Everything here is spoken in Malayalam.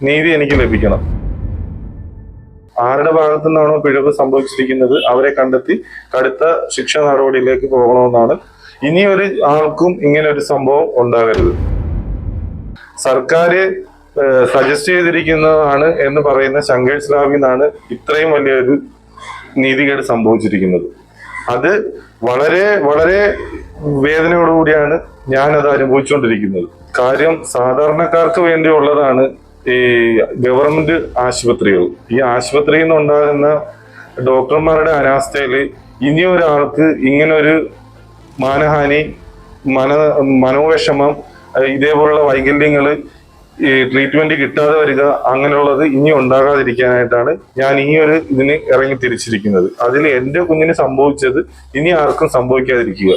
നീതി എനിക്ക് ലഭിക്കണം. ആരുടെ ഭാഗത്തു നിന്നാണോ പിഴവ് സംഭവിച്ചിരിക്കുന്നത് അവരെ കണ്ടെത്തി കടുത്ത ശിക്ഷാ നടപടിയിലേക്ക് പോകണമെന്നാണ്. ഇനി ഒരു ആൾക്കും ഇങ്ങനെ ഒരു സംഭവം ഉണ്ടാകരുത്. സർക്കാർ സജസ്റ്റ് ചെയ്തിരിക്കുന്നതാണ് എന്ന് പറയുന്ന ശങ്കേഴ്സ് ലാബിൽ നിന്നാണ് ഇത്രയും വലിയൊരു നീതികേട് സംഭവിച്ചിരിക്കുന്നത്. അത് വളരെ വളരെ വേദനയോടുകൂടിയാണ് ഞാനത് അനുഭവിച്ചുകൊണ്ടിരിക്കുന്നത്. കാര്യം സാധാരണക്കാർക്ക് വേണ്ടിയുള്ളതാണ് ഈ ഗവൺമെന്റ് ആശുപത്രികൾ. ഈ ആശുപത്രിയിൽ നിന്നുണ്ടാകുന്ന ഡോക്ടർമാരുടെ അനാസ്ഥയിൽ ഇനിയൊരാൾക്ക് ഇങ്ങനൊരു മാനഹാനി, മനോവിഷമം, ഇതേപോലുള്ള വൈകല്യങ്ങൾ, ഈ ട്രീറ്റ്മെന്റ് കിട്ടാതെ വരിക, അങ്ങനെയുള്ളത് ഇനി ഉണ്ടാകാതിരിക്കാനായിട്ടാണ് ഞാൻ ഈ ഒരു ഇതിന് ഇറങ്ങി തിരിച്ചിരിക്കുന്നത്. അതിൽ എൻ്റെ കുഞ്ഞിന് സംഭവിച്ചത് ഇനി ആർക്കും സംഭവിക്കാതിരിക്കുക.